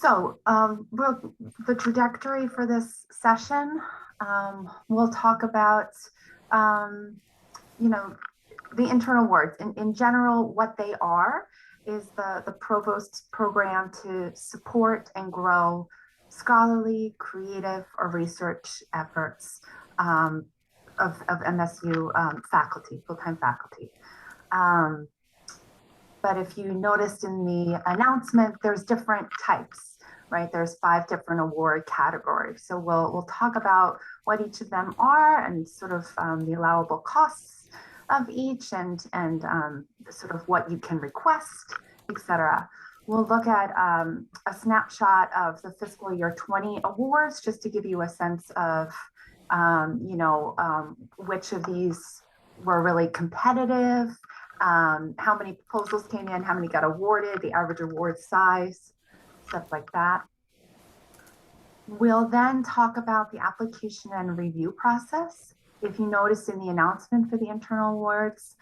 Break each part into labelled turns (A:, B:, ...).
A: The trajectory for this session, we'll talk about, the internal awards. In general, what they are is the Provost's program to support and grow scholarly, creative, or research efforts of MSU faculty, full-time faculty. But if you noticed in the announcement, there's different types, right? There's 5 different award categories. So we'll talk about what each of them are and sort of the allowable costs of each and sort of what you can request, etc. We'll look at a snapshot of the fiscal year 20 awards, just to give you a sense of, which of these were really competitive, how many proposals came in, how many got awarded, the average award size, stuff like that. We'll then talk about the application and review process. If you noticed in the announcement for the internal awards,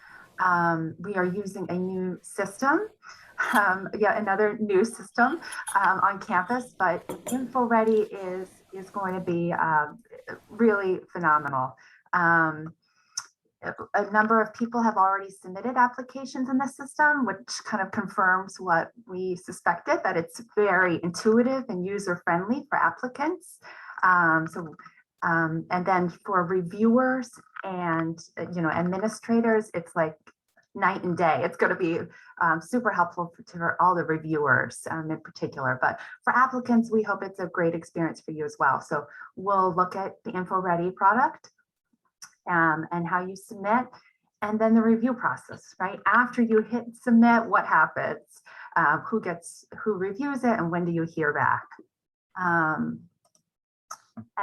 A: we are using a new system, another new system on campus, but InfoReady is going to be really phenomenal. A number of people have already submitted applications in the system, which kind of confirms what we suspected, that it's very intuitive and user-friendly for applicants. And then for reviewers and administrators, it's like night and day. It's going to be super helpful for all the reviewers in particular. But for applicants, we hope it's a great experience for you as well. So we'll look at the InfoReady product and how you submit, and then the review process, right? After you hit submit, what happens? Who reviews it, and when do you hear back? And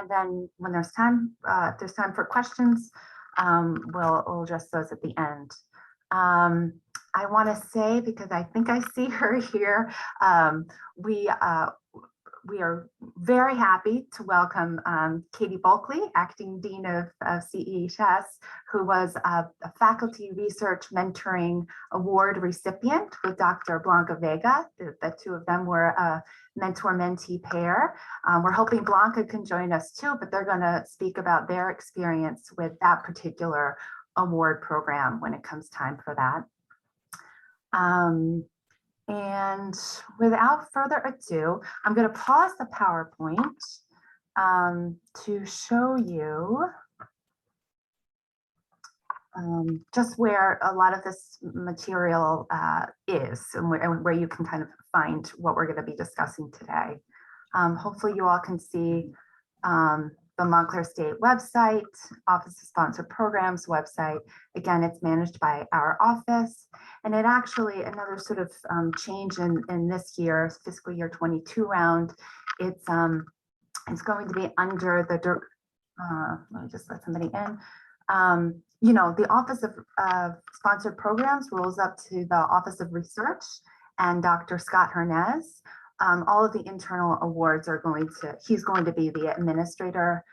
A: then when there's time for questions, we'll address those at the end. I want to say, because I think I see her here, we are very happy to welcome Katie Bulkley, Acting Dean of CEHS, who was a Faculty Research Mentoring Award recipient with Dr. Blanca Vega. The two of them were a mentor-mentee pair. We're hoping Blanca can join us too, but they're going to speak about their experience with that particular award program when it comes time for that. And without further ado, I'm going to pause the PowerPoint to show you just where a lot of this material is and where you can kind of find what we're going to be discussing today. Hopefully you all can see the Montclair State website, Office of Sponsored Programs website. Again, it's managed by our office. And it actually, another sort of change in this year's fiscal year 22 round, it's going to be under the, let me just let somebody in. The Office of Sponsored Programs rolls up to the Office of Research and Dr. Scott Hernandez. All of the internal awards are he's going to be the administrator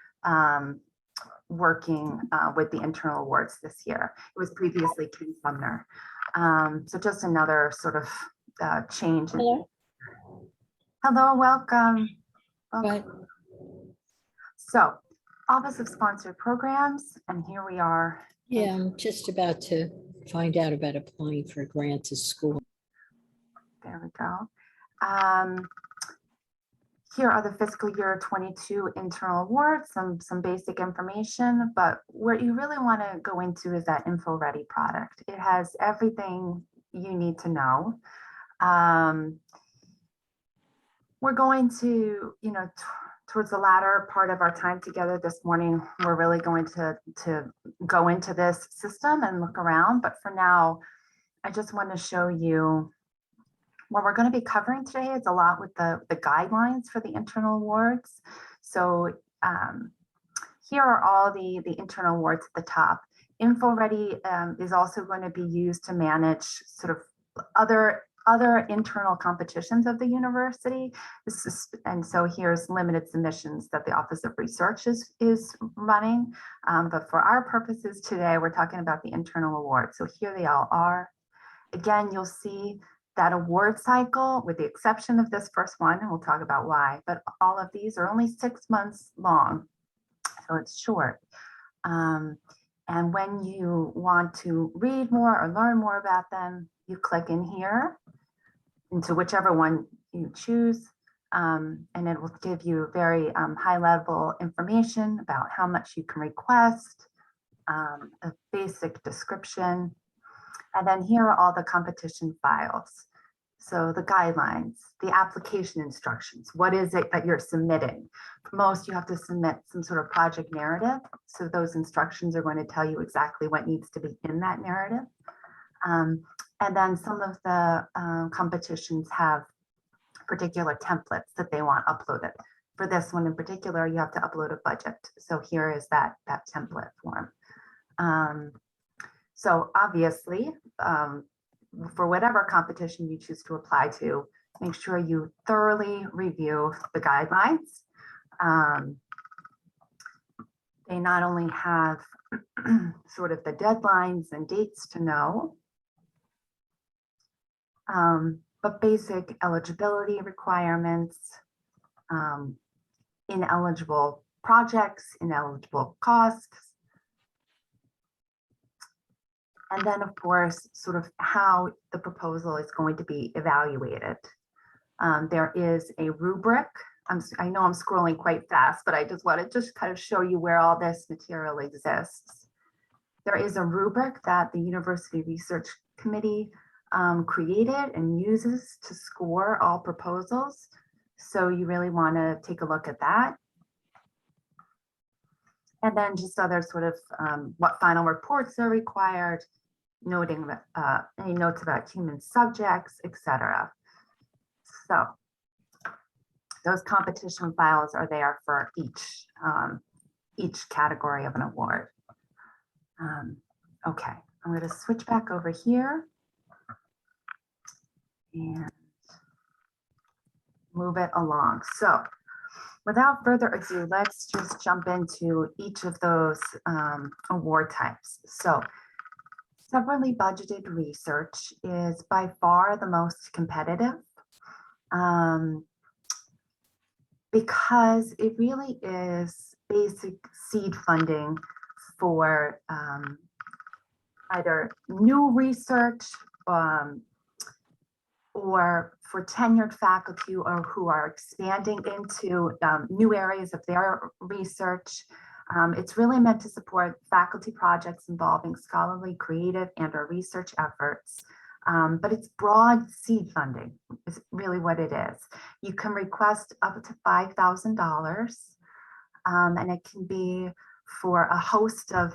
A: working with the internal awards this year. It was previously Ken Sumner. So just another sort of change.
B: Hello.
A: Hello, welcome.
B: Right.
A: So Office of Sponsored Programs, and here we are.
B: Yeah, I'm just about to find out about applying for a grant to school.
A: There we go. Here are the fiscal year 22 internal awards, some basic information, but what you really want to go into is that InfoReady product. It has everything you need to know. We're going to, towards the latter part of our time together this morning, we're really going to go into this system and look around. But for now, I just want to show you what we're going to be covering today. Is a lot with the guidelines for the internal awards. So here are all the internal awards at the top. InfoReady is also going to be used to manage sort of other internal competitions of the university. And so here's limited submissions that the Office of Research is running. But for our purposes today, we're talking about the internal awards. So here they all are. Again, you'll see that award cycle, with the exception of this first one, and we'll talk about why, but all of these are only 6 months long, so it's short. And when you want to read more or learn more about them, you click in here into whichever one you choose, and it will give you very high level information about how much you can request, a basic description, and then here are all the competition files. So the guidelines, the application instructions, what is it that you're submitting? For most, you have to submit some sort of project narrative. So those instructions are going to tell you exactly what needs to be in that narrative. And then some of the competitions have particular templates that they want uploaded. For this one in particular, you have to upload a budget. So here is that template form. So obviously, for whatever competition you choose to apply to, make sure you thoroughly review the guidelines. They not only have sort of the deadlines and dates to know, but basic eligibility requirements, ineligible projects, ineligible costs, and then of course, sort of how the proposal is going to be evaluated. There is a rubric. I know I'm scrolling quite fast, but I just want to just kind of show you where all this material exists. There is a rubric that the University Research Committee created and uses to score all proposals. So you really want to take a look at that. And then just other sort of what final reports are required, noting any notes about human subjects, etc. So those competition files are there for each category of an award. Okay, I'm going to switch back over here and move it along. So without further ado, let's just jump into each of those award types. So severally budgeted research is by far the most competitive because it really is basic seed funding for either new research or for tenured faculty or who are expanding into new areas of their research. It's really meant to support faculty projects involving scholarly, creative, and/or research efforts. But it's broad seed funding is really what it is. You can request up to $5,000, and it can be for a host of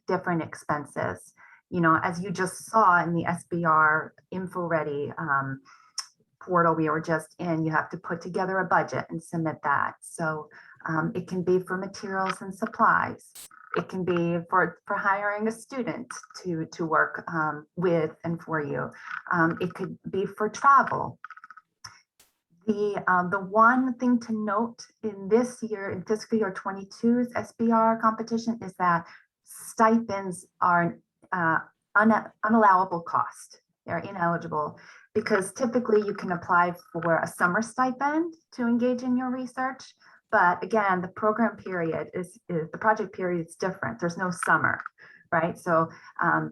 A: different expenses. You know, as you just saw in the SBR InfoReady portal we were just in, you have to put together a budget and submit that. So it can be for materials and supplies. It can be for hiring a student to work with and for you. It could be for travel. The one thing to note in this year, in fiscal year 22's SBR competition, is that stipends are unallowable cost. They're ineligible because typically you can apply for a summer stipend to engage in your research. But again, the program period is the project period is different. There's no summer, right? So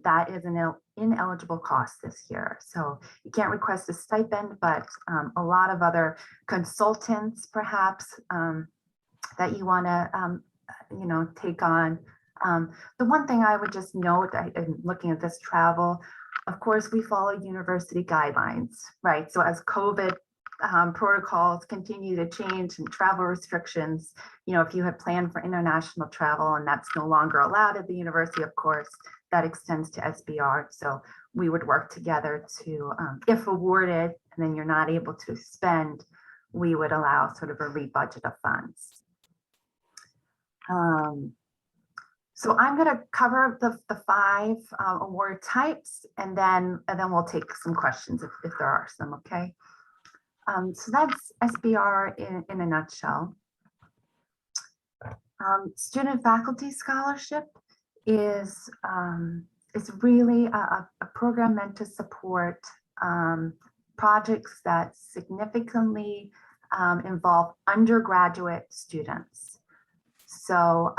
A: that is an ineligible cost this year. So you can't request a stipend, but a lot of other consultants perhaps that you want to, take on. The one thing I would just note, looking at this travel, of course, we follow university guidelines, right? So as COVID protocols continue to change and travel restrictions, if you had planned for international travel and that's no longer allowed at the university, of course, that extends to SBR. So we would work together to, if awarded, and then you're not able to spend, we would allow sort of a rebudget of funds. So I'm going to cover the 5 award types, and then we'll take some questions if there are some. Okay. So that's SBR in a nutshell. Student faculty scholarship is really a program meant to support projects that significantly involve undergraduate students. So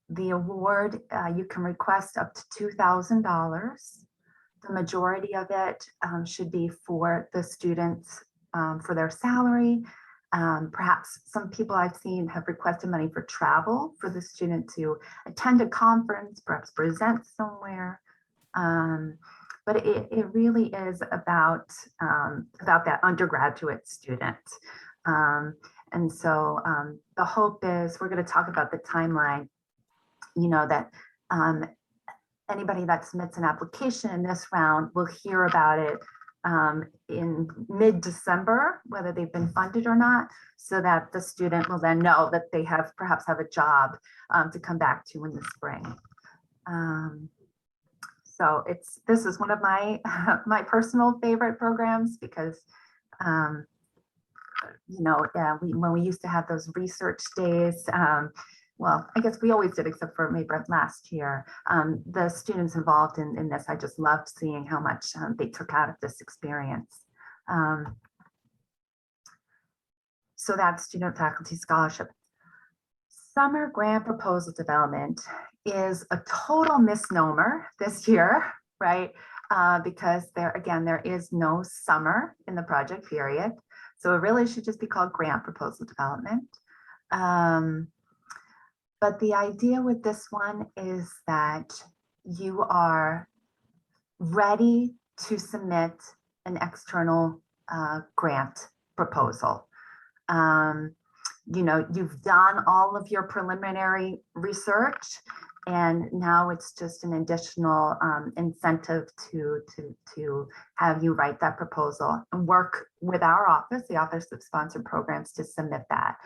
A: the award, you can request up to $2,000. The majority of it should be for the students for their salary. Perhaps some people I've seen have requested money for travel for the student to attend a conference, perhaps present somewhere. But it really is about that undergraduate student. And so the hope is, we're going to talk about the timeline, you know, that anybody that submits an application in this round will hear about it in mid-December, whether they've been funded or not, so that the student will then know that they have perhaps have a job to come back to in the spring. So this is one of my my personal favorite programs because you know, when we used to have those research days, well, I guess we always did, except for maybe last year. The students involved in this, I just loved seeing how much they took out of this experience. So that's student faculty scholarship. Summer grant proposal development is a total misnomer this year, right? Because there is no summer in the project period. So it really should just be called grant proposal development. But the idea with this one is that you are ready to submit an external grant proposal. You know, you've done all of your preliminary research, and now it's just an additional incentive to have you write that proposal and work with our office, the Office of Sponsored Programs, to submit that.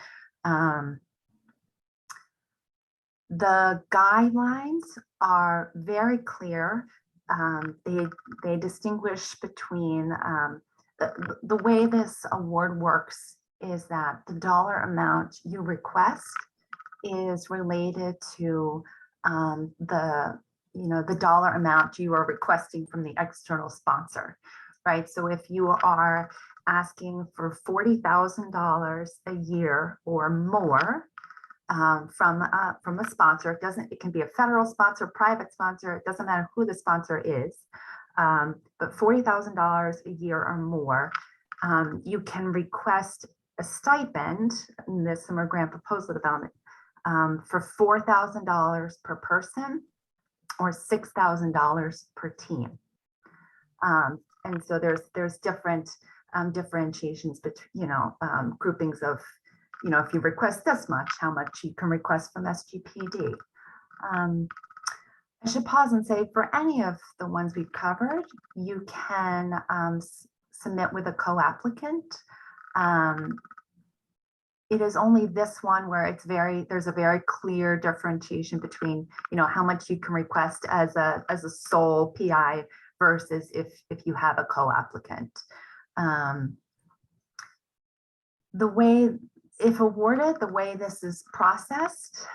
A: The guidelines are very clear. They distinguish between the way this award works is that the dollar amount you request is related to the dollar amount you are requesting from the external sponsor, right? So if you are asking for $40,000 a year or more from a sponsor, it can be a federal sponsor, private sponsor, it doesn't matter who the sponsor is, but $40,000 a year or more, you can request a stipend in this summer grant proposal development for $4,000 per person or $6,000 per team. And so there's different differentiations between, groupings of, if you request this much, how much you can request from SGPD. I should pause and say, for any of the ones we've covered, you can submit with a co-applicant. It is only this one where there's a very clear differentiation between, how much you can request as a sole PI versus if you have a co-applicant. If awarded, the way this is processed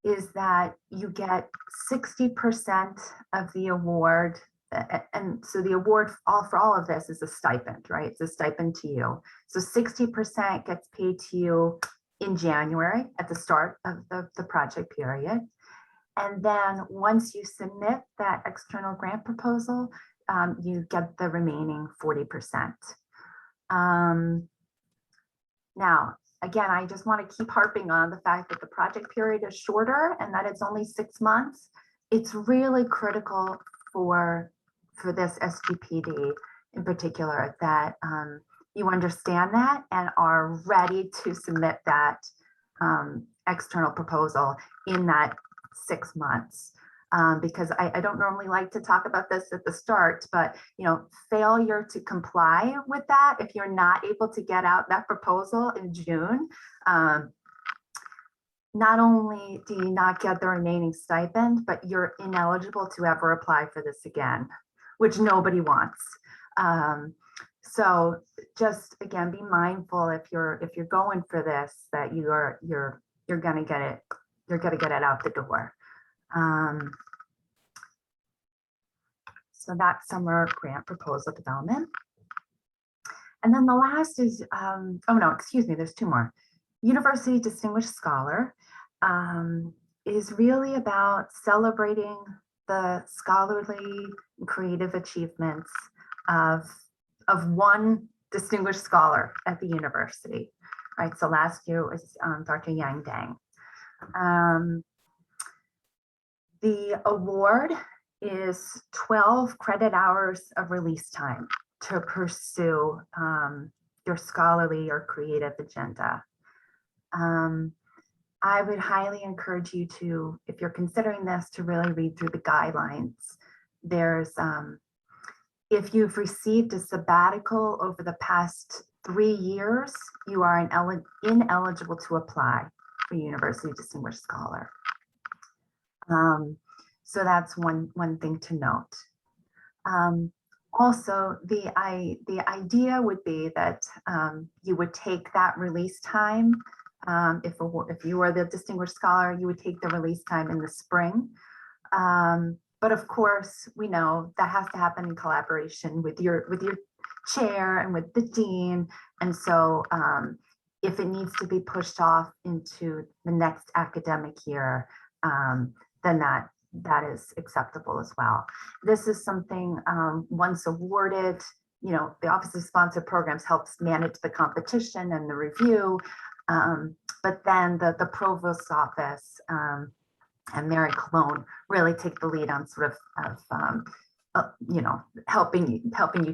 A: is that you get 60% of the award. And so the award for all of this is a stipend, right? It's a stipend to you. So 60% gets paid to you in January at the start of the project period. And then once you submit that external grant proposal, you get the remaining 40%. Now, again, I just want to keep harping on the fact that the project period is shorter and that it's only 6 months. It's really critical for this SGPD in particular that you understand that and are ready to submit that external proposal in that 6 months. Because I don't normally like to talk about this at the start, but failure to comply with that, if you're not able to get out that proposal in June, not only do you not get the remaining stipend, but you're ineligible to ever apply for this again, which nobody wants. So just again, be mindful if you're going for this, that you're gonna get it, out the door. So that's summer grant proposal development. And then the last is, oh no, excuse me, there's two more. University Distinguished Scholar is really about celebrating the scholarly and creative achievements of one distinguished scholar at the university, right? So last year was Dr. Yang Dang. The award is 12 credit hours of release time to pursue your scholarly or creative agenda. I would highly encourage you to, if you're considering this, to really read through the guidelines. There's, if you've received a sabbatical over the past 3 years, you are ineligible to apply for University Distinguished Scholar. So that's one thing to note. Also, the idea would be that you would take that release time. If you are the distinguished scholar, you would take the release time in the spring. But of course, we know that has to happen in collaboration with your chair and with the dean. And so if it needs to be pushed off into the next academic year, then that is acceptable as well. This is something once awarded, you know, the Office of Sponsored Programs helps manage the competition and the review, but then the Provost's office and Mary Cologne really take the lead on sort of you know, helping you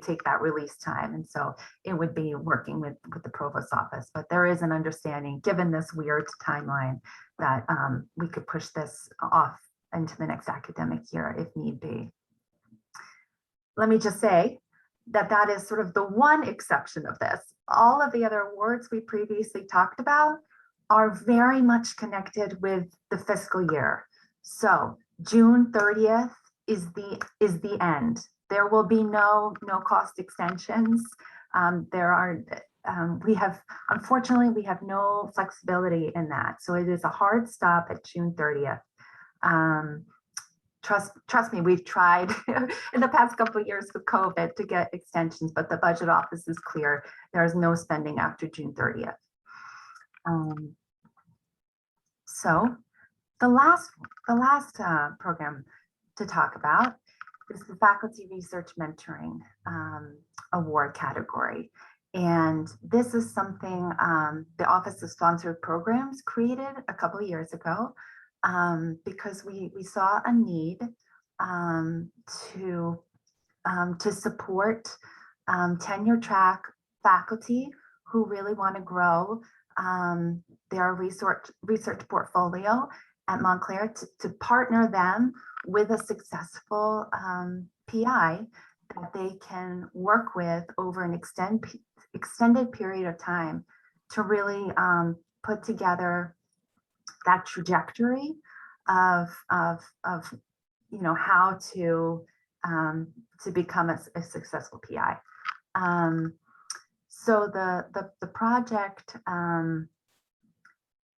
A: take that release time. And so it would be working with the Provost's office, but there is an understanding, given this weird timeline, that we could push this off into the next academic year if need be. Let me just say that is sort of the one exception of this. All of the other awards we previously talked about are very much connected with the fiscal year. So June 30th is the end. There will be no cost extensions. Unfortunately, we have no flexibility in that. So it is a hard stop at June 30th. Trust me, we've tried in the past couple of years with COVID to get extensions, but the budget office is clear. There is no spending after June 30th. So the last program to talk about is the Faculty Research Mentoring Award category. And this is something the Office of Sponsored Programs created a couple of years ago because we saw a need to support tenure track faculty who really want to grow their research portfolio at Montclair, to partner them with a successful PI that they can work with over an extended period of time to really put together that trajectory of you know, how to become a successful PI. So the project,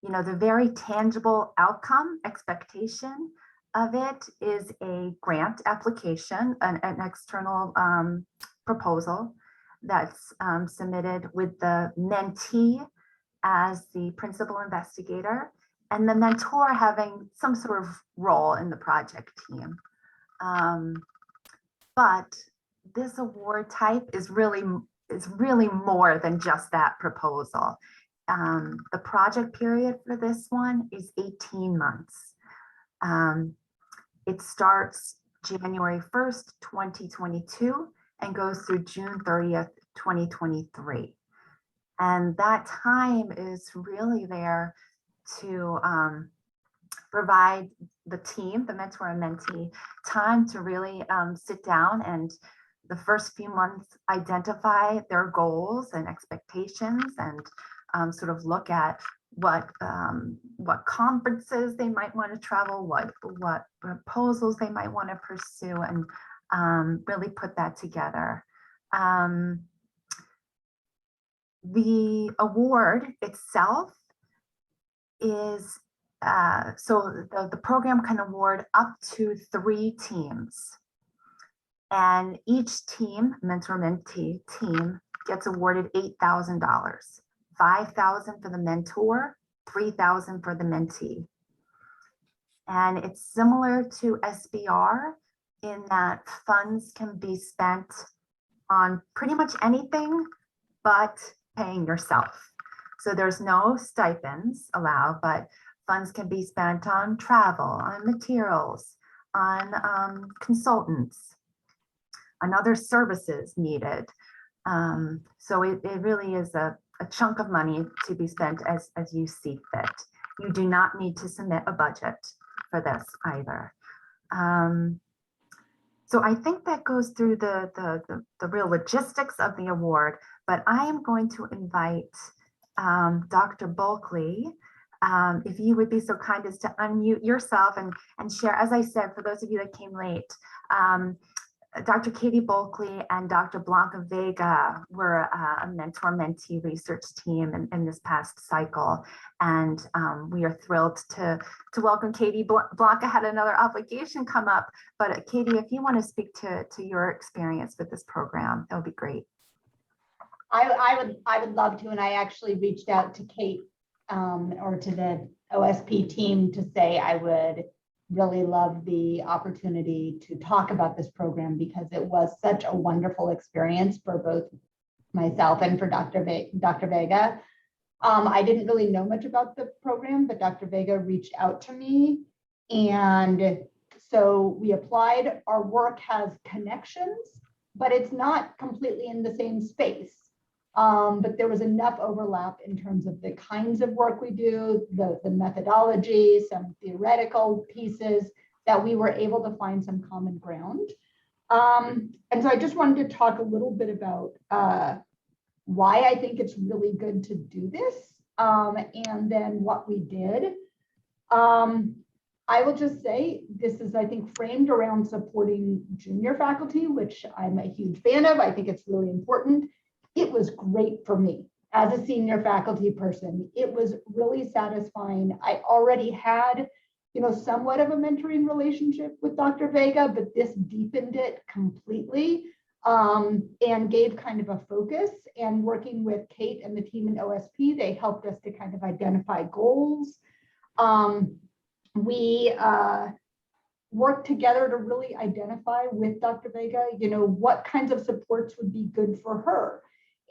A: you know, the very tangible outcome expectation of it is a grant application, an external proposal that's submitted with the mentee as the principal investigator and the mentor having some sort of role in the project team. But this award type is really more than just that proposal. The project period for this one is 18 months. It starts January 1st, 2022 and goes through June 30th, 2023. And that time is really there to provide the team, the mentor and mentee, time to really sit down and the first few months identify their goals and expectations and sort of look at what conferences they might want to travel, what proposals they might want to pursue, and really put that together. The award itself is, so the program can award up to 3 teams. And each team, mentor-mentee team, gets awarded $8,000, $5,000 for the mentor, $3,000 for the mentee. And it's similar to SBR in that funds can be spent on pretty much anything but paying yourself. So there's no stipends allowed, but funds can be spent on travel, on materials, on consultants, on other services needed. So it really is a chunk of money to be spent as you see fit. You do not need to submit a budget for this either. So I think that goes through the real logistics of the award, but I am going to invite Dr. Bulkley, if you would be so kind as to unmute yourself and share. As I said, for those of you that came late, Dr. Katie Bulkley and Dr. Blanca Vega were a mentor-mentee research team in this past cycle. And we are thrilled to welcome Katie. Blanca had another obligation come up, but Katie, if you want to speak to your experience with this program, that would be great.
C: I would love to, and I actually reached out to Kate or to the OSP team to say I would really love the opportunity to talk about this program because it was such a wonderful experience for both myself and for Dr. Vega. I didn't really know much about the program, but Dr. Vega reached out to me, and so we applied. Our work has connections, but it's not completely in the same space. But there was enough overlap in terms of the kinds of work we do, the methodology, some theoretical pieces that we were able to find some common ground. And so I just wanted to talk a little bit about why I think it's really good to do this, and then what we did. I will just say this is, I think, framed around supporting junior faculty, which I'm a huge fan of. I think it's really important. It was great for me as a senior faculty person. It was really satisfying. I already had, somewhat of a mentoring relationship with Dr. Vega, but this deepened it completely and gave kind of a focus. And working with Kate and the team in OSP, they helped us to kind of identify goals. We worked together to really identify with Dr. Vega, what kinds of supports would be good for her.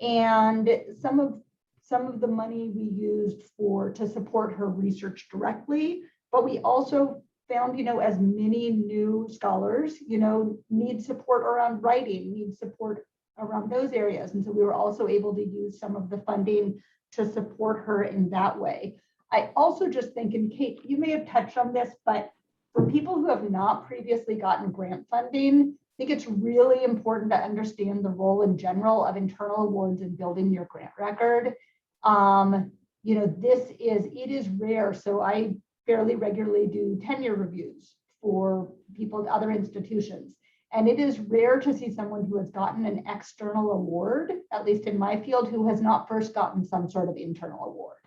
C: And some of the money we used to support her research directly, but we also found, as many new scholars, need support around writing, need support around those areas. And so we were also able to use some of the funding to support her in that way. I also just think, and Kate, you may have touched on this, but for people who have not previously gotten grant funding, I think it's really important to understand the role in general of internal awards in building your grant record. It is rare. So I fairly regularly do tenure reviews for people at other institutions. And it is rare to see someone who has gotten an external award, at least in my field, who has not first gotten some sort of internal award.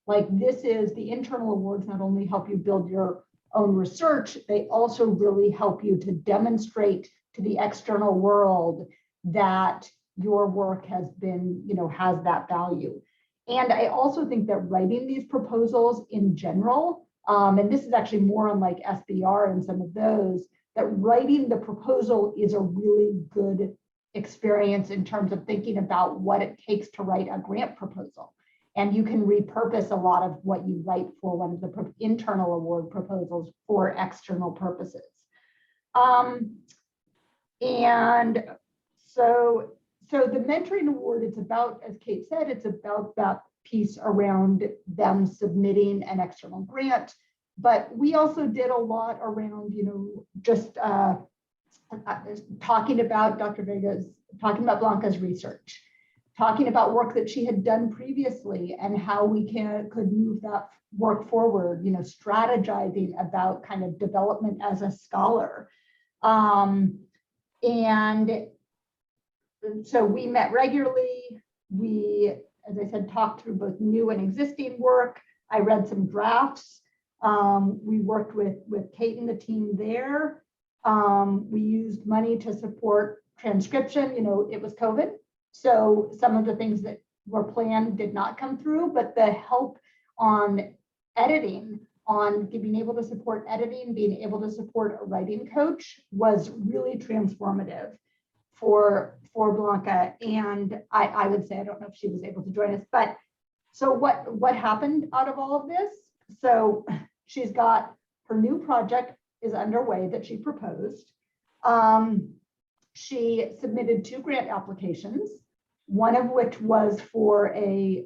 C: Like the internal awards not only help you build your own research, they also really help you to demonstrate to the external world that your work has been, has that value. And I also think that writing these proposals in general, and this is actually more on like SBR and some of those, that writing the proposal is a really good experience in terms of thinking about what it takes to write a grant proposal. And you can repurpose a lot of what you write for one of the internal award proposals for external purposes. And so the mentoring award, it's about, as Kate said, it's about that piece around them submitting an external grant. But we also did a lot around, just talking about talking about Blanca's research, talking about work that she had done previously and how we could move that work forward, strategizing about kind of development as a scholar. And so we met regularly. We, as I said, talked through both new and existing work. I read some drafts. We worked with Kate and the team there. We used money to support transcription. It was COVID. So some of the things that were planned did not come through, but the help on editing, on being able to support editing, being able to support a writing coach was really transformative for Blanca. And I would say, I don't know if she was able to join us, but so what happened out of all of this? So she's got her new project is underway that she proposed. She submitted 2 grant applications, one of which was for a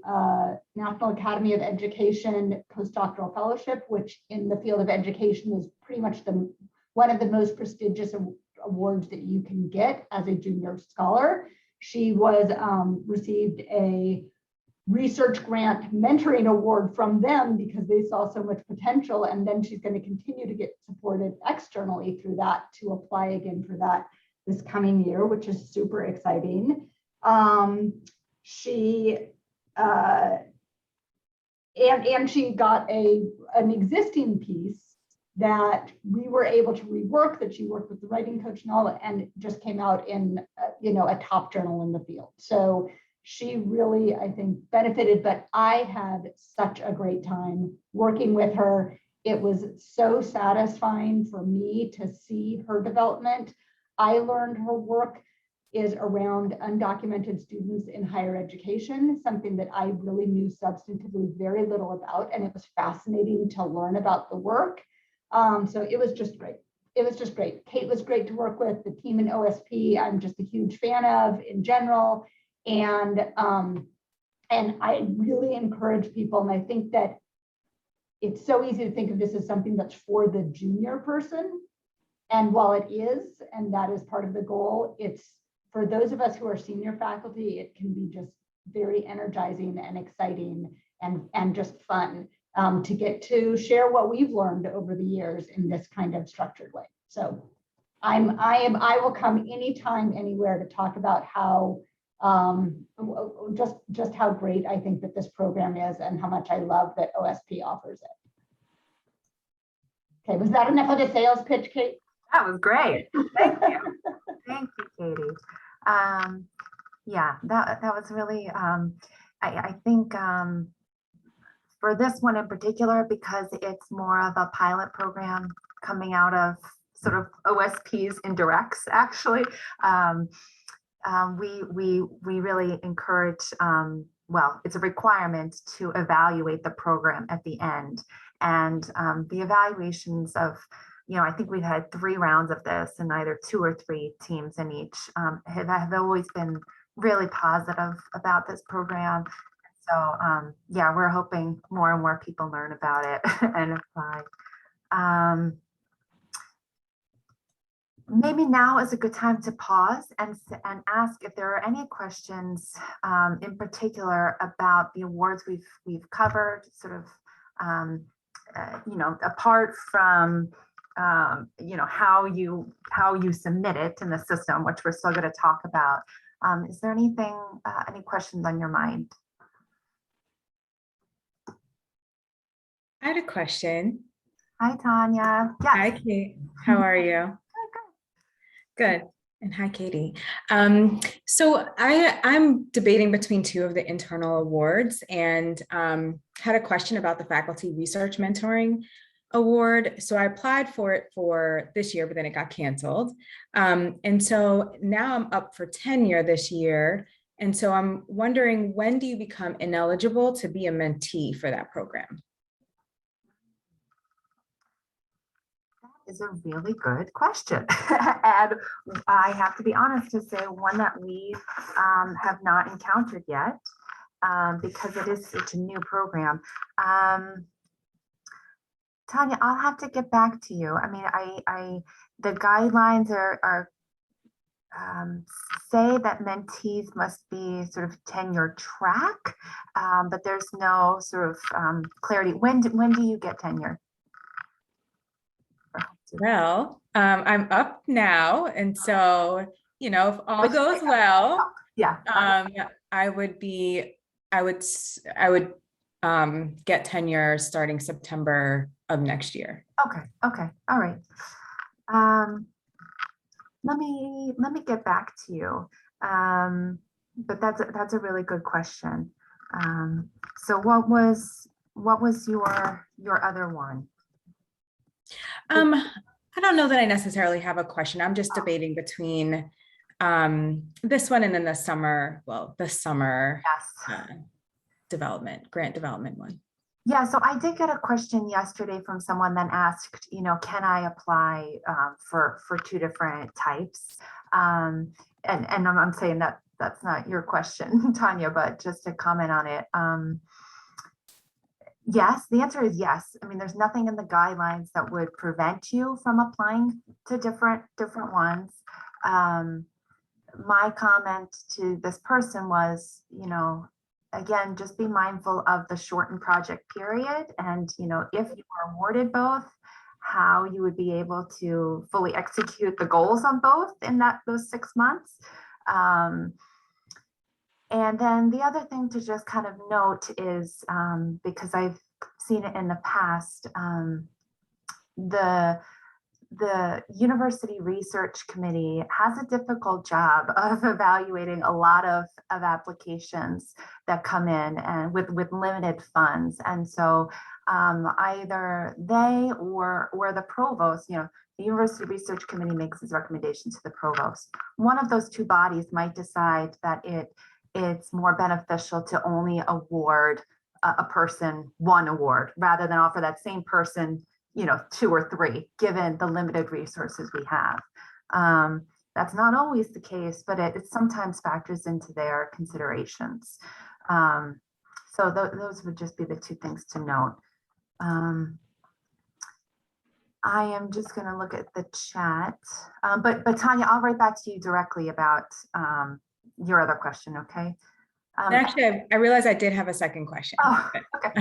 C: National Academy of Education postdoctoral fellowship, which in the field of education is pretty much one of the most prestigious awards that you can get as a junior scholar. She was received a research grant mentoring award from them because they saw so much potential, and then she's going to continue to get supported externally through that to apply again for that this coming year, which is super exciting. She she got an existing piece that we were able to rework, that she worked with the writing coach and all, and it just came out in a top journal in the field. So she really, I think, benefited, but I had such a great time working with her. It was so satisfying for me to see her development. I learned her work is around undocumented students in higher education, something that I really knew substantively very little about, and it was fascinating to learn about the work. So it was just great. It was just great. Kate was great to work with. The team in OSP, I'm just a huge fan of in general. And I really encourage people, and I think that it's so easy to think of this as something that's for the junior person. And while it is, and that is part of the goal, it's for those of us who are senior faculty, it can be just very energizing and exciting and just fun to get to share what we've learned over the years in this kind of structured way. So I will come anytime, anywhere to talk about how just how great I think that this program is and how much I love that OSP offers it. Okay, was that enough of the sales pitch, Kate?
A: That was great. Thank you. Thank you, Katie. Yeah, that was really, I think for this one in particular, because it's more of a pilot program coming out of sort of OSP's indirects, actually, we really encourage, well, it's a requirement to evaluate the program at the end. And the evaluations of, I think we've had 3 rounds of this, and either 2 or 3 teams in each have always been really positive about this program. So yeah, we're hoping more and more people learn about it and apply. Maybe now is a good time to pause and ask if there are any questions in particular about the awards we've covered, sort of, apart from how you submit it in the system, which we're still going to talk about. Is there anything, any questions on your mind?
D: I had a question.
A: Hi, Tanya. Yes.
D: Hi, Kate. How are you? Good. And hi, Katie. So I'm debating between 2 of the internal awards, and had a question about the Faculty Research Mentoring Award. So I applied for it for this year, but then it got canceled. And so now I'm up for tenure this year. And so I'm wondering, when do you become ineligible to be a mentee for that program?
A: Is a really good question. And I have to be honest to say, one that we have not encountered yet, because it is such a new program. Tanya, I'll have to get back to you. I mean, the guidelines are say that mentees must be sort of tenure track, but there's no sort of clarity. When do you get tenure?
D: Well, I'm up now. And so, if all goes well,
A: yeah,
D: I would get tenure starting September of next year.
A: Okay. All right. Let me get back to you. but that's a really good question. So what was your other one?
D: I don't know that I necessarily have a question. I'm just debating between this one and then the summer
A: Yes.
D: grant development one.
A: Yeah, so I did get a question yesterday from someone that asked, can I apply for two different types? And I'm saying that that's not your question, Tanya, but just to comment on it. Yes, the answer is yes. I mean, there's nothing in the guidelines that would prevent you from applying to different ones. My comment to this person was, again, just be mindful of the shortened project period. And, if you are awarded both, how you would be able to fully execute the goals on both in those 6 months. And then the other thing to just kind of note is, because I've seen it in the past, the University Research Committee has a difficult job of evaluating a lot of applications that come in and with limited funds. And so either they or the provost, the University Research Committee makes its recommendation to the provost. One of those two bodies might decide that it's more beneficial to only award a person one award rather than offer that same person 2 or 3, given the limited resources we have. That's not always the case, but it sometimes factors into their considerations. So those would just be the 2 things to note. I am just going to look at the chat, but Tanya, I'll write back to you directly about your other question, okay?
D: Actually, I realized I did have a second question.
A: Oh, okay.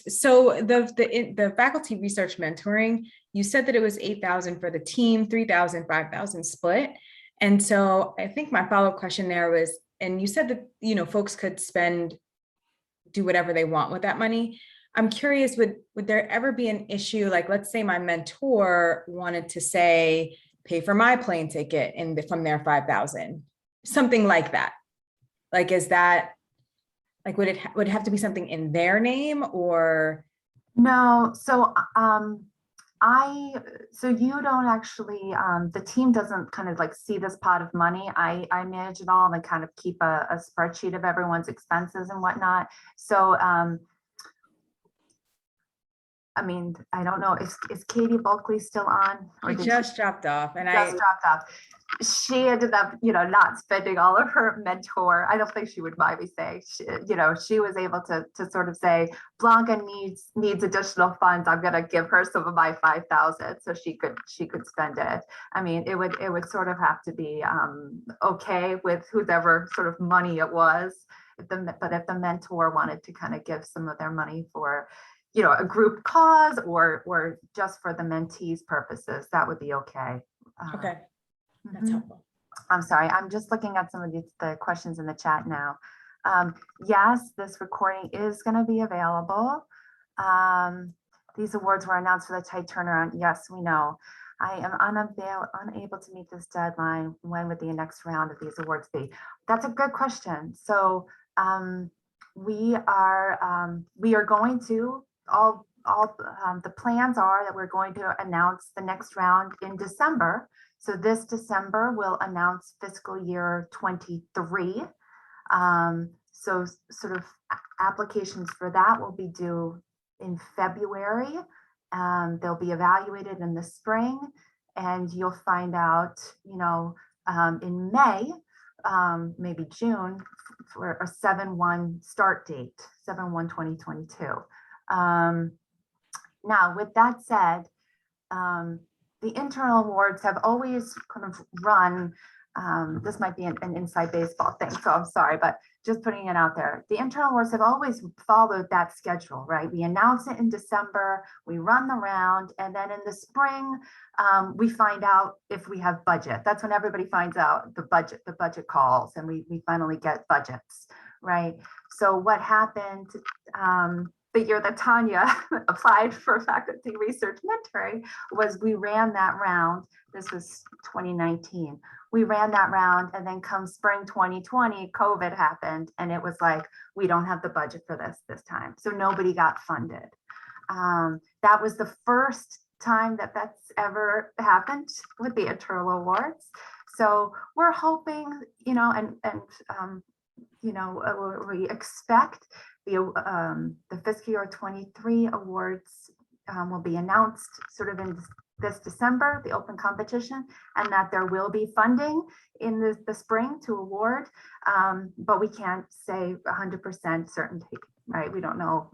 D: So the faculty research mentoring, you said that it was 8,000 for the team, 3,000, 5,000 split. And so I think my follow-up question there was, and you said that, folks could do whatever they want with that money. I'm curious, would there ever be an issue? Like, let's say my mentor wanted to say, pay for my plane ticket from their 5,000, something like that. Like, is that, like, would it have to be something in their name or?
A: No, so so you don't actually, the team doesn't kind of like see this pot of money. I manage it all and kind of keep a spreadsheet of everyone's expenses and whatnot. So, I mean, I don't know, is Katie Bulkley still on?
D: She just dropped off and
A: dropped off. She ended up, not spending all of her mentor. I don't think she would mind me saying, she was able to sort of say, Blanca needs additional funds. I'm going to give her some of my 5,000 so she could spend it. I mean, it would sort of have to be okay with whoever sort of money it was. But if the mentor wanted to kind of give some of their money for, a group cause or just for the mentees purposes, that would be okay.
D: Okay. That's helpful.
A: I'm sorry, I'm just looking at some of the questions in the chat now. Yes, this recording is going to be available. These awards were announced for the tight turnaround. Yes, we know. I am unable to meet this deadline. When would the next round of these awards be? That's a good question. So we are going to the plans are that we're going to announce the next round in December. So this December we'll announce fiscal year 23. So sort of applications for that will be due in February. They'll be evaluated in the spring, and you'll find out, in May, maybe June, for a 7/1 start date, 7/1/2022. Now, with that said, the internal awards have always kind of run, this might be an inside baseball thing, so I'm sorry, but just putting it out there. The internal awards have always followed that schedule, right? We announce it in December, we run the round, and then in the spring, we find out if we have budget. That's when everybody finds out the budget calls, and we finally get budgets, right? So what happened the year that Tanya applied for faculty research mentoring was we ran that round. This was 2019. We ran that round, and then come spring 2020, COVID happened, and it was like, we don't have the budget for this time. So nobody got funded. That was the first time that that's ever happened with the internal awards. So we're hoping, you know, we expect the fiscal year 23 awards will be announced sort of in this December, the open competition, and that there will be funding in the spring to award, but we can't say 100% certainty, right? We don't know.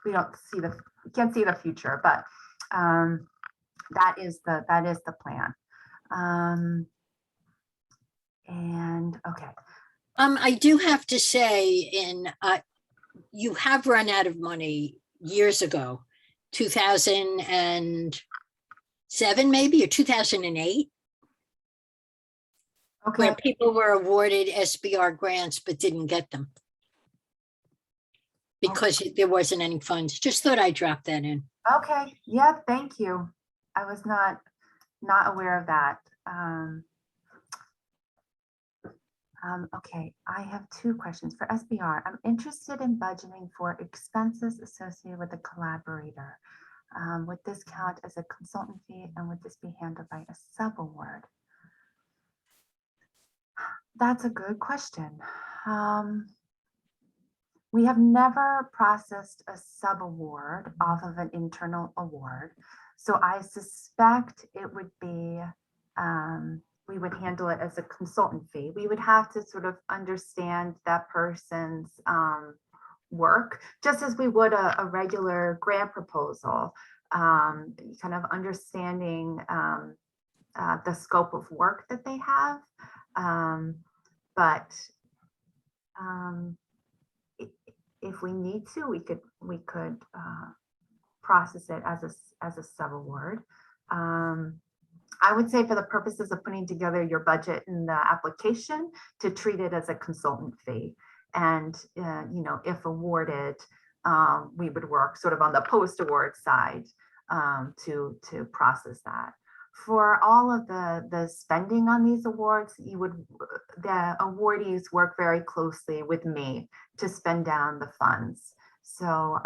A: We can't see the future, but that is the plan. And okay.
B: I do have to say, you have run out of money years ago, 2007 maybe, or 2008,
A: Okay.
B: where people were awarded SBR grants but didn't get them because there wasn't any funds. Just thought I'd drop that in.
A: Okay. Yeah. Thank you. I was not aware of that. Okay, I have two questions for SBR. I'm interested in budgeting for expenses associated with a collaborator. Would this count as a consultant fee, and would this be handled by a sub-award? That's a good question. We have never processed a sub-award off of an internal award. So I suspect it would be, we would handle it as a consultant fee. We would have to sort of understand that person's work, just as we would a regular grant proposal, kind of understanding the scope of work that they have. But if we need to, we could process it as a sub-award. I would say, for the purposes of putting together your budget and the application, to treat it as a consultant fee. And if awarded, we would work sort of on the post-award side to process that. For all of the spending on these awards, the awardees work very closely with me to spend down the funds. So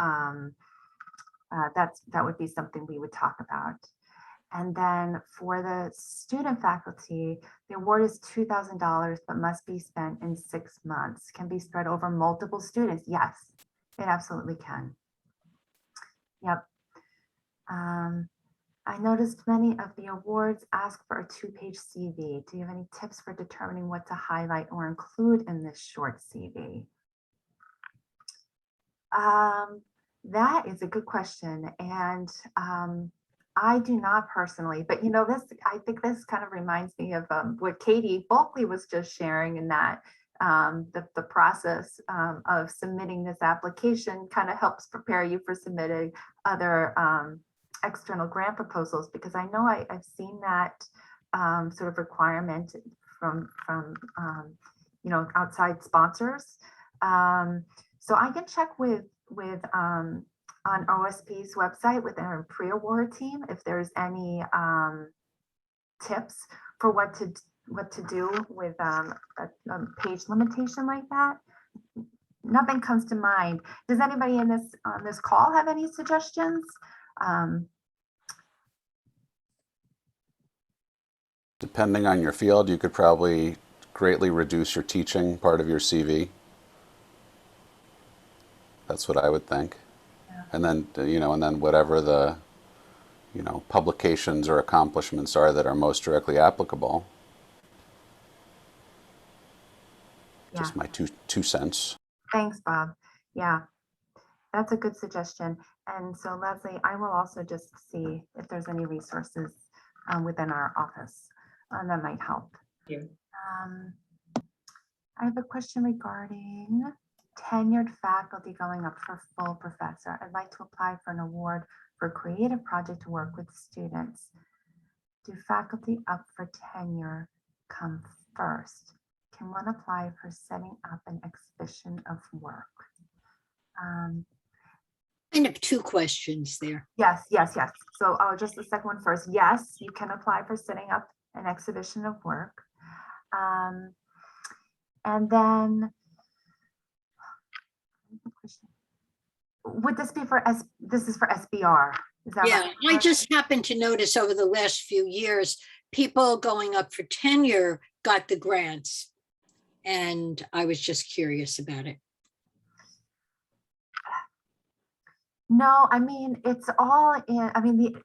A: that would be something we would talk about. And then for the student faculty, the award is $2,000, but must be spent in 6 months. Can be spread over multiple students. Yes, it absolutely can. Yep. I noticed many of the awards ask for a 2-page CV. Do you have any tips for determining what to highlight or include in this short CV? That is a good question. And I do not personally, but I think this kind of reminds me of what Katie Bulkley was just sharing, in that the process of submitting this application kind of helps prepare you for submitting other external grant proposals, because I know I've seen that sort of requirement from outside sponsors. So I can check with on OSP's website with our pre-award team if there's any tips for what to do with a page limitation like that. Nothing comes to mind. Does anybody on this call have any suggestions?
E: Depending on your field, you could probably greatly reduce your teaching part of your CV. That's what I would think. And then, and then whatever the, publications or accomplishments are that are most directly applicable.
A: Yeah.
E: Just my two cents.
A: Thanks, Bob. Yeah, that's a good suggestion. And so, Leslie, I will also just see if there's any resources within our office that might help.
D: Thank you.
A: I have a question regarding tenured faculty going up for full professor. I'd like to apply for an award for a creative project to work with students. Do faculty up for tenure come first? Can one apply for setting up an exhibition of work?
B: kind of two questions there.
A: Yes, yes, yes. So just the second one first. Yes, you can apply for setting up an exhibition of work. And then would this be for this is for SBR? Is that
B: Yeah,
A: right?
B: I just happened to notice over the last few years, people going up for tenure got the grants. And I was just curious about it.
A: No, I mean, it's all in, I mean,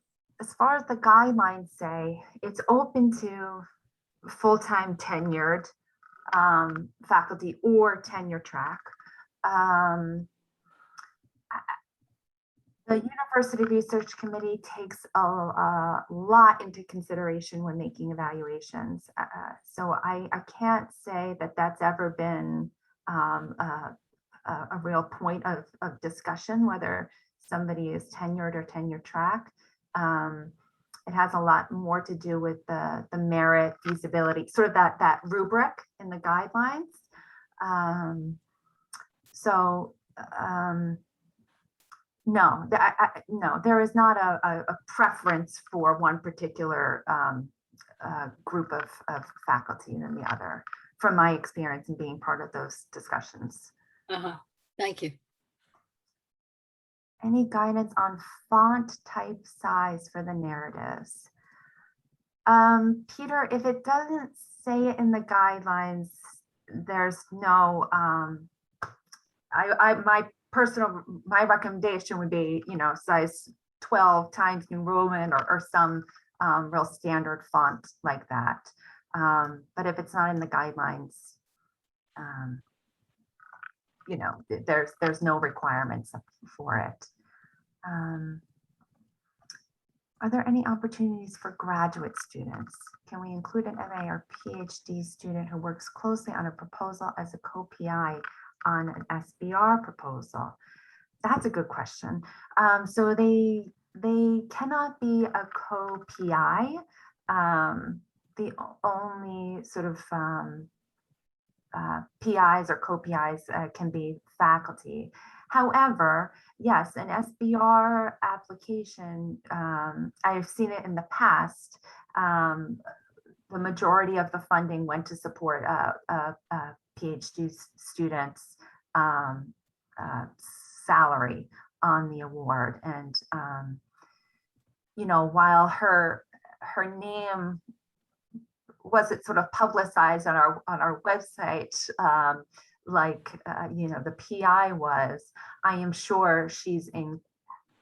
A: as far as the guidelines say, it's open to full-time tenured faculty or tenure track. The University Research Committee takes a lot into consideration when making evaluations. So I can't say that that's ever been a real point of discussion, whether somebody is tenured or tenure track. It has a lot more to do with the merit, feasibility, sort of that rubric in the guidelines. No, no, there is not a preference for one particular group of faculty than the other, from my experience in being part of those discussions.
B: Thank you.
A: Any guidance on font type size for the narratives? Peter, if it doesn't say it in the guidelines, there's no, my recommendation would be, size 12 times New Roman or some real standard font like that. But if it's not in the guidelines, there's no requirements for it. Are there any opportunities for graduate students? Can we include an MA or PhD student who works closely on a proposal as a coPI on an SBR proposal? That's a good question. So they cannot be a coPI. The only sort of PIs or coPIs can be faculty. However, yes, an SBR application, I've seen it in the past. The majority of the funding went to support PhD students' salary on the award. And, while her name wasn't sort of publicized on our website, the PI was, I am sure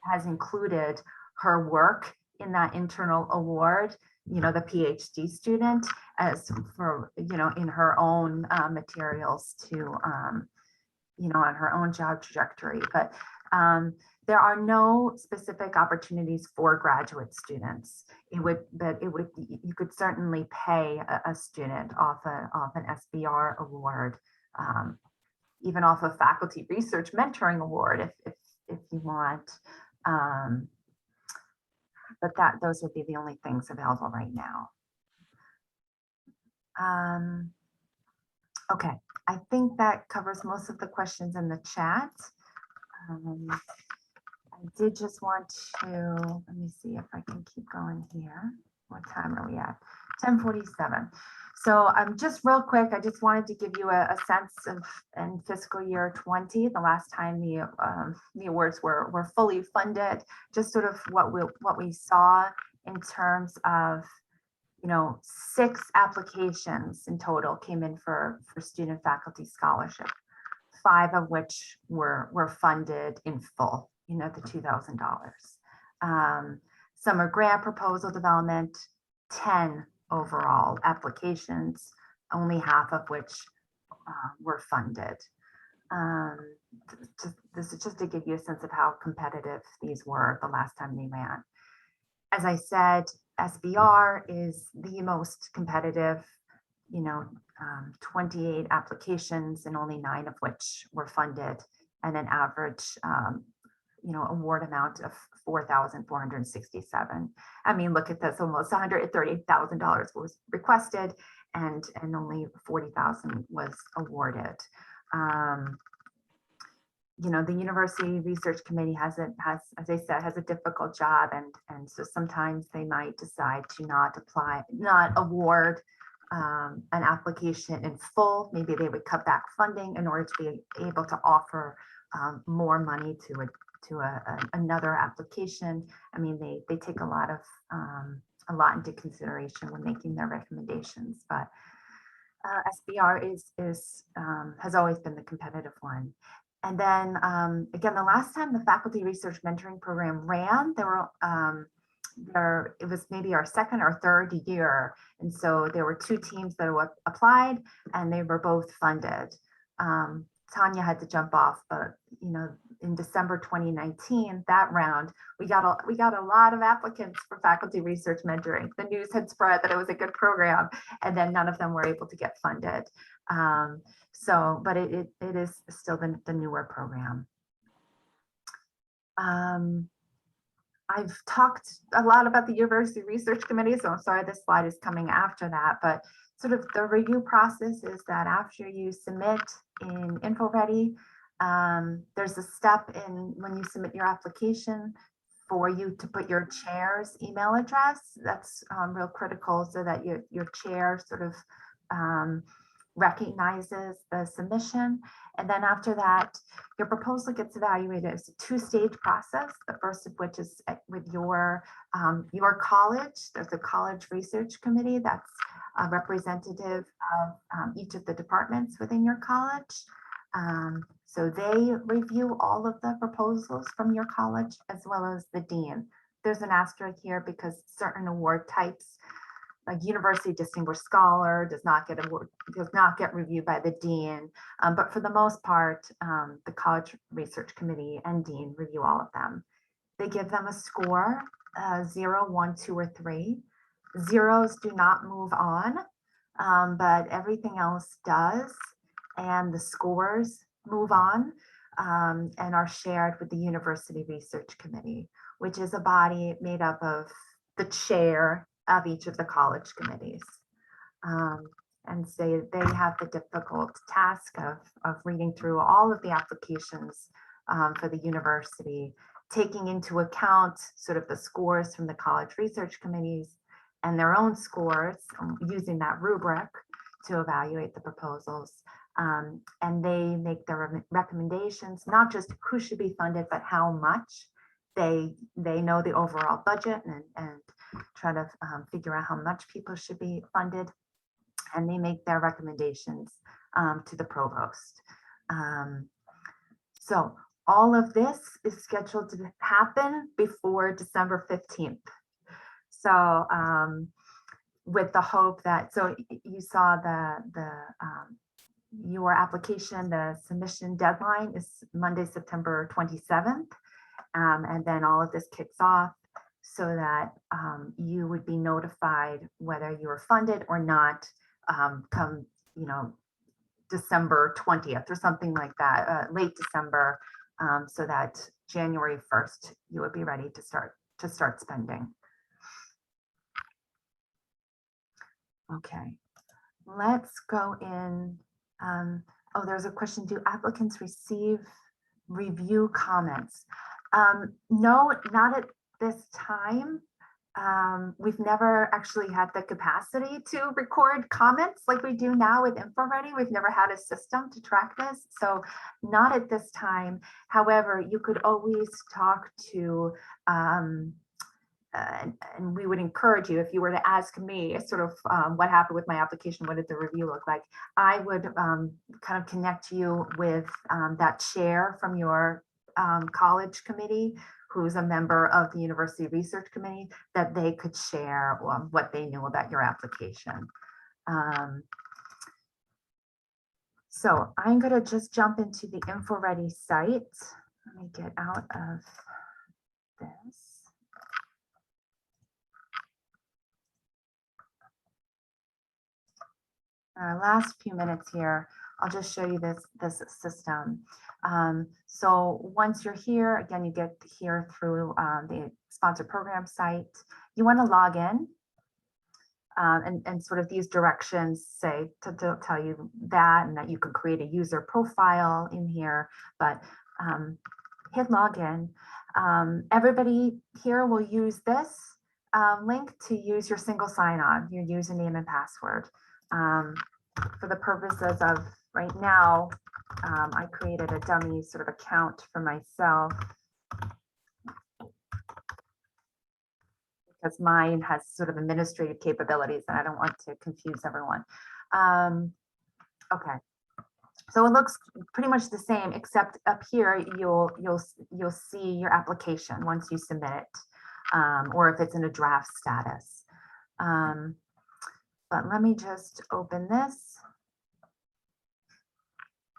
A: has included her work in that internal award, the PhD student, as for, in her own materials to, on her own job trajectory. But there are no specific opportunities for graduate students. You could certainly pay a student off an SBR award, even off a faculty research mentoring award if you want. But those would be the only things available right now. Okay, I think that covers most of the questions in the chat. I did just want to, let me see if I can keep going here. What time are we at? 10:47. So just real quick, I just wanted to give you a sense of in fiscal year 20, the last time the awards were fully funded, just sort of what we saw in terms of, 6 applications in total came in for student faculty scholarship, 5 of which were funded in full, the $2,000. Summer grant proposal development, 10 overall applications, only half of which were funded. This is just to give you a sense of how competitive these were the last time they ran. As I said, SBR is the most competitive, 28 applications and only 9 of which were funded, and an average award amount of $4,467. I mean, look at this, almost $130,000 was requested and only $40,000 was awarded. the University Research Committee has, as I said, has a difficult job, and so sometimes they might decide to not award an application in full. Maybe they would cut back funding in order to be able to offer more money to another application. I mean, they take a lot into consideration when making their recommendations, but SBR has always been the competitive one. And then again, the last time the faculty research mentoring program ran, it was maybe our second or third year. And so there were two teams that applied and they were both funded. Tanya had to jump off, but in December 2019, that round, we got a lot of applicants for faculty research mentoring. The news had spread that it was a good program, and then none of them were able to get funded. But it is still the newer program. I've talked a lot about the University Research Committee, so I'm sorry this slide is coming after that, but sort of the review process is that after you submit in InfoReady, there's a step when you submit your application for you to put your chair's email address. That's real critical, so that your chair sort of recognizes the submission. And then after that, your proposal gets evaluated. It's a two-stage process, the first of which is with your college. There's a college research committee that's a representative of each of the departments within your college. So they review all of the proposals from your college, as well as the dean. There's an asterisk here because certain award types, like University Distinguished Scholar, does not get reviewed by the dean. But for the most part, the College Research Committee and dean review all of them. They give them a score, 0, 1, 2, or 3. Zeros do not move on, but everything else does. And the scores move on and are shared with the University Research Committee, which is a body made up of the chair of each of the college committees. And so they have the difficult task of reading through all of the applications for the university, taking into account sort of the scores from the college research committees and their own scores, using that rubric to evaluate the proposals. And they make their recommendations, not just who should be funded, but how much. They know the overall budget and try to figure out how much people should be funded, and they make their recommendations to the provost. So all of this is scheduled to happen before December 15th. So with the hope that, so you saw your application, the submission deadline is Monday, September 27th. And then all of this kicks off so that you would be notified whether you were funded or not come, December 20th or something like that, late December, so that January 1st, you would be ready to start spending. Okay, let's go in. Oh, there's a question. Do applicants receive review comments? No, not at this time. We've never actually had the capacity to record comments like we do now with InfoReady. We've never had a system to track this, so not at this time. However, you could always talk to, and we would encourage you, if you were to ask me sort of what happened with my application, what did the review look like, I would kind of connect you with that chair from your college committee, who's a member of the University Research Committee, that they could share what they knew about your application. So I'm going to just jump into the InfoReady site. Let me get out of this. Last few minutes here, I'll just show you this system. So once you're here, again, you get here through the sponsored program site. You want to log in, and sort of these directions say to tell you that, and that you can create a user profile in here. But hit login. Everybody here will use this link to use your single sign-on, your username and password. For the purposes of right now, I created a dummy sort of account for myself because mine has sort of administrative capabilities and I don't want to confuse everyone. Okay, so it looks pretty much the same, except up here you'll see your application once you submit it, or if it's in a draft status. But let me just open this.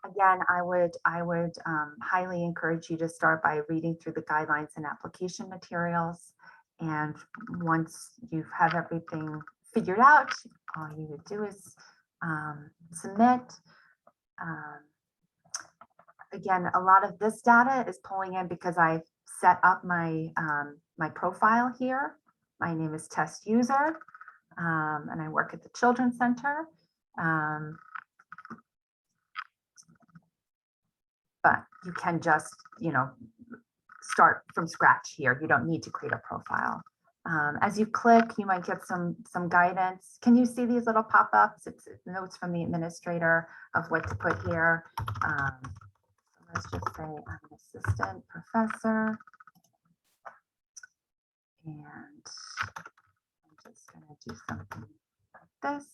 A: Again, I would highly encourage you to start by reading through the guidelines and application materials. And once you have everything figured out, all you would do is submit. Again, a lot of this data is pulling in because I've set up my my profile here. My name is Test User, and I work at the Children's Center. But you can just, start from scratch here. You don't need to create a profile. As you click, you might get some guidance. Can you see these little pop-ups? It's notes from the administrator of what to put here. Let's just say I'm an assistant professor. And I'm just going to do something like this.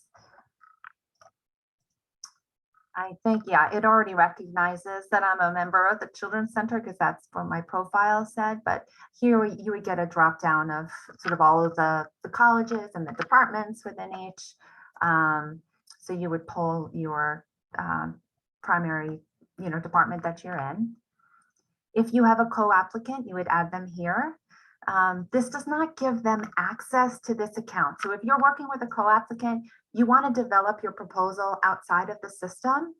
A: I think, yeah, it already recognizes that I'm a member of the Children's Center because that's what my profile said. But here you would get a drop down of sort of all of the colleges and the departments within each. So you would pull your primary, department that you're in. If you have a co-applicant, you would add them here. This does not give them access to this account. So if you're working with a co-applicant, you want to develop your proposal outside of the system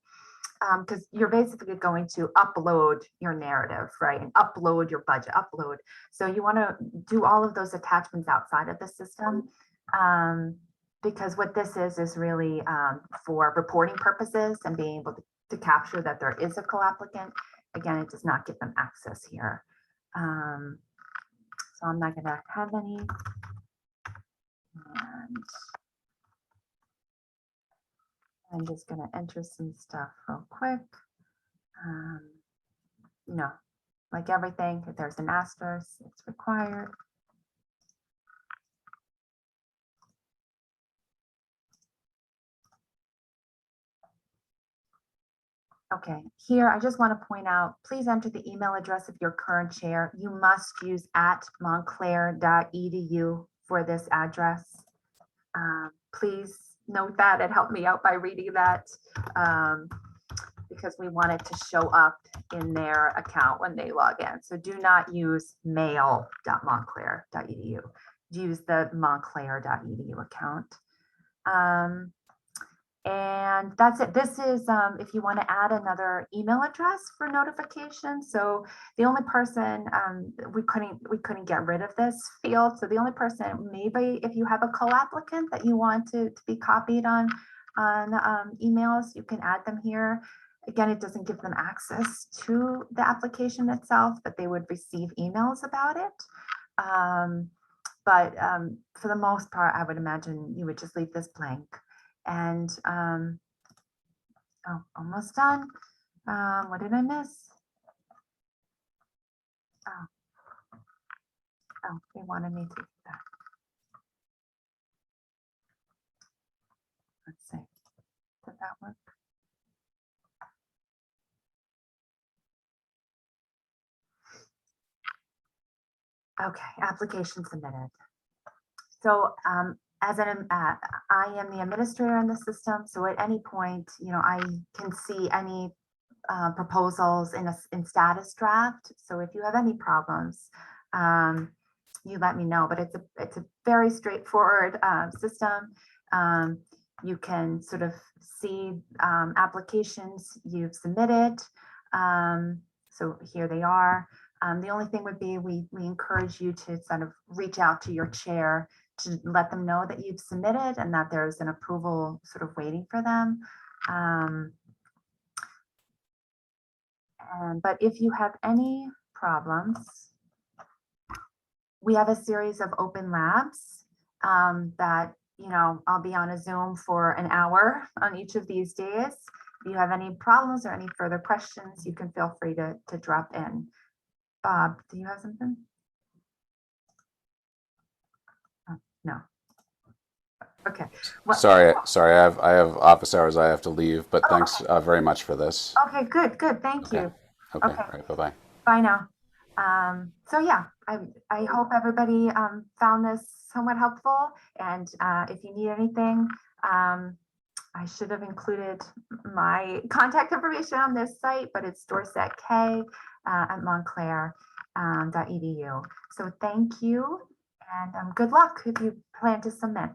A: because you're basically going to upload your narrative, right? And upload your budget, upload. So you want to do all of those attachments outside of the system because what this is really for reporting purposes and being able to capture that there is a co-applicant. Again, it does not give them access here. So I'm not going to have any. And I'm just going to enter some stuff real quick. Like everything, if there's an asterisk, it's required. Okay, here I just want to point out, please enter the email address of your current chair. You must use @montclair.edu for this address. Please note that and help me out by reading that because we want it to show up in their account when they log in. So do not use mail.montclair.edu. Use the montclair.edu account. And that's it. This is if you want to add another email address for notification. So the only person we couldn't get rid of this field. So the only person, maybe if you have a co-applicant that you want to be copied on emails, you can add them here. Again, it doesn't give them access to the application itself, but they would receive emails about it. But for the most part, I would imagine you would just leave this blank. And oh, almost done. What did I miss? Oh, they wanted me to do that. Let's see. Did that work? Okay, application submitted. So as I am the administrator in the system, so at any point, I can see any proposals in status draft. So if you have any problems, you let me know. But it's a very straightforward system. You can sort of see applications you've submitted. So here they are. The only thing would be we encourage you to sort of reach out to your chair to let them know that you've submitted and that there's an approval sort of waiting for them. But if you have any problems, we have a series of open labs that, you know, I'll be on a Zoom for an hour on each of these days. If you have any problems or any further questions, you can feel free to drop in. Bob, do you have something? Oh, no. Okay. Well,
E: Sorry, I have office hours I have to leave, but thanks very much for this.
A: okay, good. Thank
E: Okay.
A: you.
E: Okay.
A: Okay.
E: All right. Bye-bye.
A: Bye now. So yeah, I hope everybody found this somewhat helpful. And if you need anything, I should have included my contact information on this site, but it's dorsettk at montclair.edu. So thank you and good luck if you plan to submit.